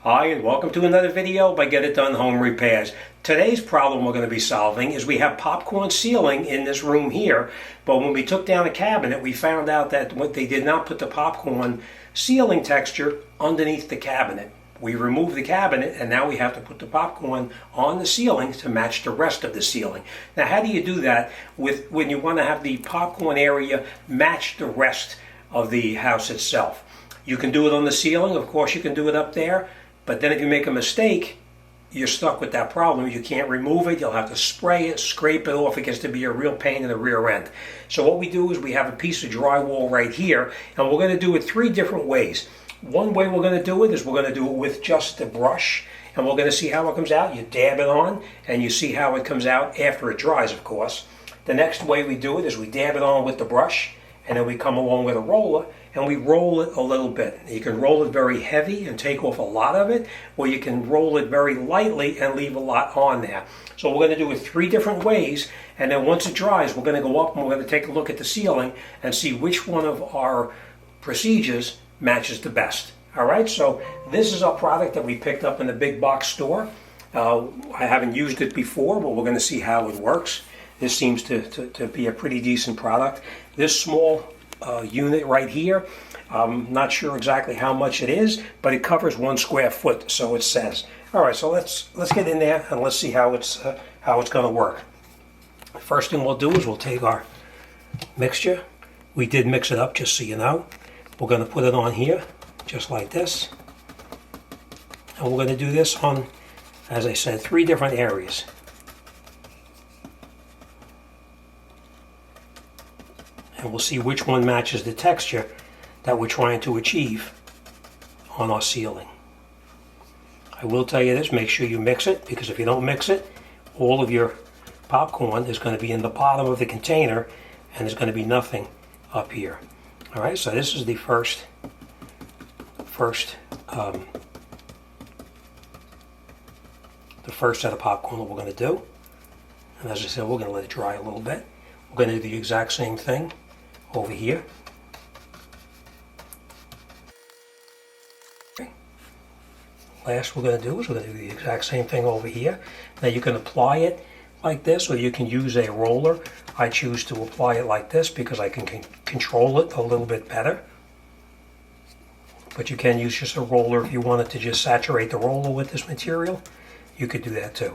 Hi, and welcome to another video by Get It Done Home Repairs. Today's problem we're going to be solving is we have popcorn ceiling in this room here, but when we took down a cabinet, we found out that they did not put the popcorn ceiling texture underneath the cabinet. We removed the cabinet, and now we have to put the popcorn on the ceiling to match the rest of the ceiling. Now, how do you do that when you want to have the popcorn area match the rest of the house itself? You can do it on the ceiling, of course you can do it up there. But then if you make a mistake, you're stuck with that problem. You can't remove it. You'll have to spray it, scrape it off. It gets to be a real pain in the rear end. So what we do is we have a piece of drywall right here, and we're going to do it three different ways. One way we're going to do it is we're going to do it with just the brush, and we're going to see how it comes out. You dab it on, and you see how it comes out after it dries, of course. The next way we do it is we dab it on with the brush, and then we come along with a roller, and we roll it a little bit. You can roll it very heavy and take off a lot of it, or you can roll it very lightly and leave a lot on there. So we're going to do it three different ways, and then once it dries, we're going to go up and we're going to take a look at the ceiling and see which one of our procedures matches the best. All right, so this is our product that we picked up in the big box store. I haven't used it before, but we're going to see how it works. This seems to be a pretty decent product. This small unit right here, I'm not sure exactly how much it is, but it covers 1 square foot, so it says. All right, so let's get in there and let's see how it's going to work. First thing we'll do is we'll take our mixture. We did mix it up, just so you know. We're going to put it on here, just like this, and we're going to do this on, as I said, 3 different areas. And we'll see which one matches the texture that we're trying to achieve on our ceiling. I will tell you this, make sure you mix it, because if you don't mix it, all of your popcorn is going to be in the bottom of the container and there's going to be nothing up here. All right, so this is the first set of popcorn that we're going to do. And as I said, we're going to let it dry a little bit. We're going to do the exact same thing over here. Okay. Last we're going to do is we're going to do the exact same thing over here. Now you can apply it like this, or you can use a roller. I choose to apply it like this because I can control it a little bit better. But you can use just a roller if you wanted to just saturate the roller with this material. You could do that too.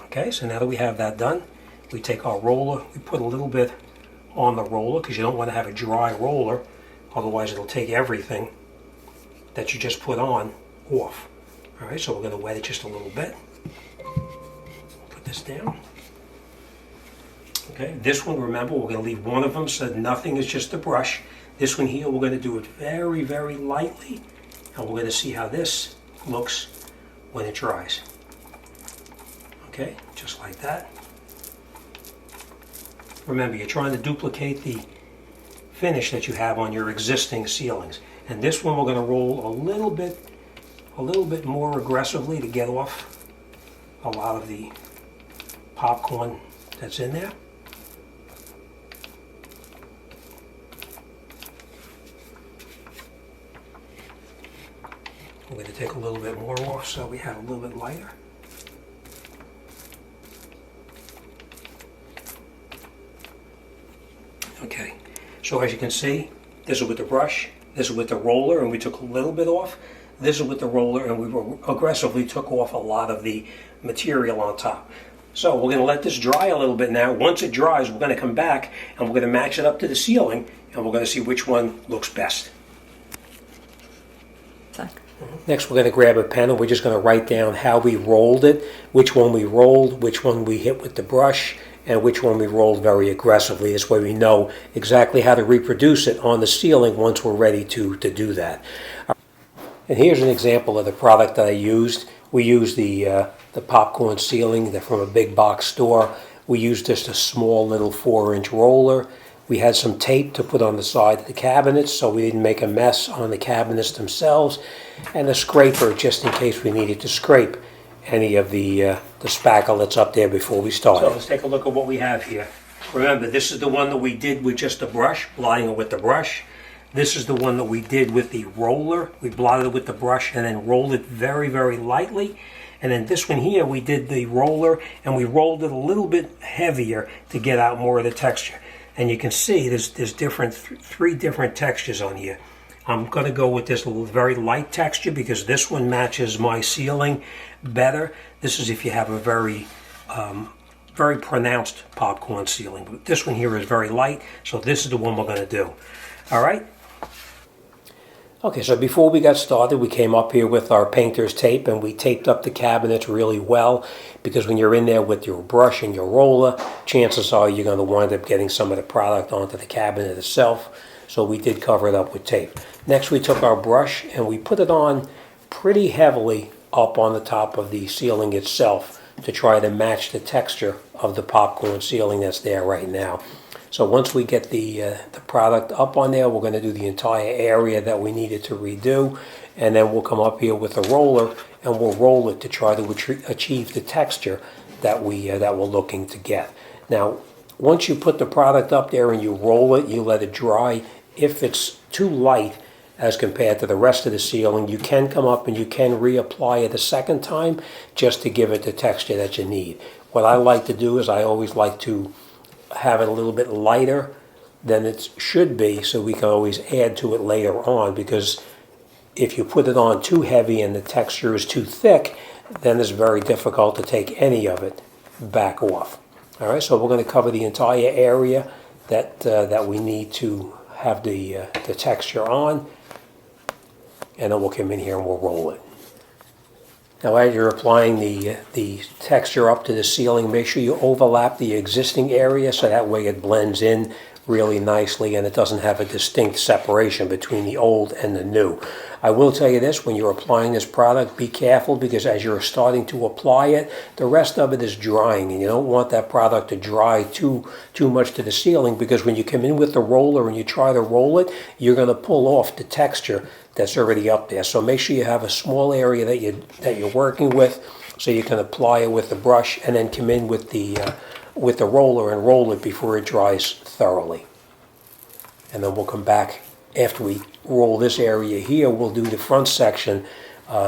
Okay, so now that we have that done, we take our roller, we put a little bit on the roller because you don't want to have a dry roller, otherwise it'll take everything that you just put on off. All right, so we're going to wet it just a little bit. Put this down. Okay, this one, remember, we're going to leave one of them so that nothing is just the brush. This one here, we're going to do it very, very lightly, and we're going to see how this looks when it dries. Okay, just like that. Remember, you're trying to duplicate the finish that you have on your existing ceilings. And this one we're going to roll a little bit more aggressively to get off a lot of the popcorn that's in there. We're going to take a little bit more off so we have a little bit lighter. Okay, so as you can see, this is with the brush, this is with the roller, and we took a little bit off. This is with the roller, and we aggressively took off a lot of the material on top. So we're going to let this dry a little bit now. Once it dries, we're going to come back and we're going to match it up to the ceiling, and we're going to see which one looks best. Next, we're going to grab a pen and we're just going to write down how we rolled it, which one we rolled, which one we hit with the brush, and which one we rolled very aggressively. This way we know exactly how to reproduce it on the ceiling once we're ready to do that. And here's an example of the product that I used. We used the popcorn ceiling from a big box store. We used just a small little 4-inch roller. We had some tape to put on the side of the cabinets so we didn't make a mess on the cabinets themselves, and a scraper just in case we needed to scrape any of the spackle that's up there before we started. So let's take a look at what we have here. Remember, this is the one that we did with just the brush, blotting it with the brush. This is the one that we did with the roller. We blotted it with the brush and then rolled it very, very lightly. And then this one here, we did the roller and we rolled it a little bit heavier to get out more of the texture. And you can see there's three different textures on here. I'm going to go with this very light texture because this one matches my ceiling better. This is if you have a very pronounced popcorn ceiling. But this one here is very light, so this is the one we're going to do. All right? Okay, so before we got started, we came up here with our painter's tape and we taped up the cabinets really well because when you're in there with your brush and your roller, chances are you're going to wind up getting some of the product onto the cabinet itself. So we did cover it up with tape. Next, we took our brush and we put it on pretty heavily up on the top of the ceiling itself to try to match the texture of the popcorn ceiling that's there right now. So once we get the product up on there, we're going to do the entire area that we needed to redo, and then we'll come up here with a roller and we'll roll it to try to achieve the texture that we're looking to get. Now, once you put the product up there and you roll it, you let it dry. If it's too light as compared to the rest of the ceiling, you can come up and you can reapply it a second time just to give it the texture that you need. What I like to do is I always like to have it a little bit lighter than it should be so we can always add to it later on, because if you put it on too heavy and the texture is too thick, then it's very difficult to take any of it back off. All right, so we're going to cover the entire area that we need to have the texture on, and then we'll come in here and we'll roll it. Now, as you're applying the texture up to the ceiling, make sure you overlap the existing area so that way it blends in really nicely and it doesn't have a distinct separation between the old and the new. I will tell you this, when you're applying this product, be careful because as you're starting to apply it, the rest of it is drying and you don't want that product to dry too much to the ceiling, because when you come in with the roller and you try to roll it, you're going to pull off the texture that's already up there. So make sure you have a small area that you're working with so you can apply it with the brush and then come in with the roller and roll it before it dries thoroughly. And then we'll come back after we roll this area here. We'll do the front section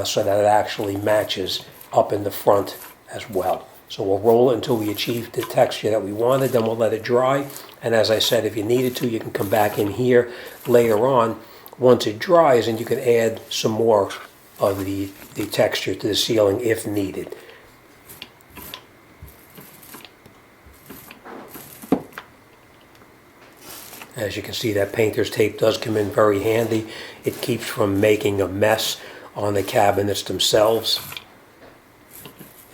so that it actually matches up in the front as well. So we'll roll it until we achieve the texture that we wanted, then we'll let it dry. And as I said, if you needed to, you can come back in here later on once it dries and you can add some more of the texture to the ceiling if needed. As you can see, that painter's tape does come in very handy. It keeps from making a mess on the cabinets themselves.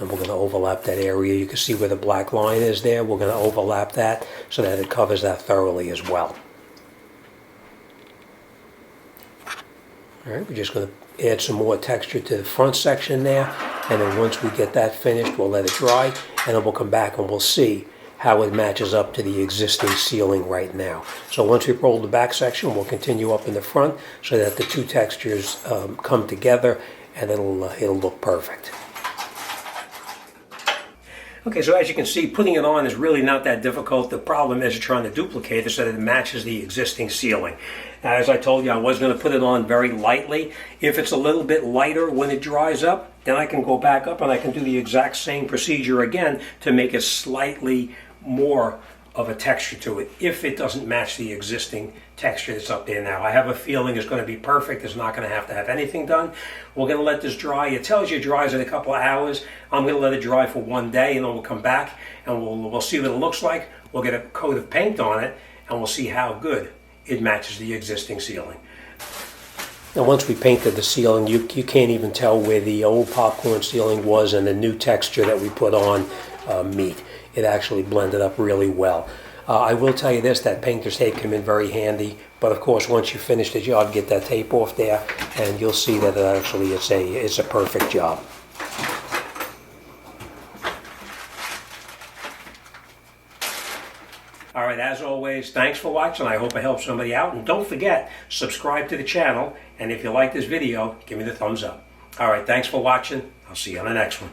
And we're going to overlap that area. You can see where the black line is there. We're going to overlap that so that it covers that thoroughly as well. All right, we're just going to add some more texture to the front section there. And then once we get that finished, we'll let it dry. And then we'll come back and we'll see how it matches up to the existing ceiling right now. So once we've rolled the back section, we'll continue up in the front so that the two textures come together and it'll look perfect. Okay, so as you can see, putting it on is really not that difficult. The problem is trying to duplicate it so that it matches the existing ceiling. Now, as I told you, I was going to put it on very lightly. If it's a little bit lighter when it dries up, then I can go back up and I can do the exact same procedure again to make it slightly more of a texture to it if it doesn't match the existing texture that's up there now. I have a feeling it's going to be perfect. It's not going to have anything done. We're going to let this dry. It tells you it dries in a couple of hours. I'm going to let it dry for one day and then we'll come back and we'll see what it looks like. We'll get a coat of paint on it and we'll see how good it matches the existing ceiling. Now once we painted the ceiling, you can't even tell where the old popcorn ceiling was and the new texture that we put on meet. It actually blended up really well. I will tell you this, that painter's tape came in very handy, but of course once you finish the job, get that tape off there and you'll see that it's a perfect job. All right, as always, thanks for watching. I hope I helped somebody out. And don't forget, subscribe to the channel. And if you like this video, give me the thumbs up. All right, thanks for watching. I'll see you on the next one.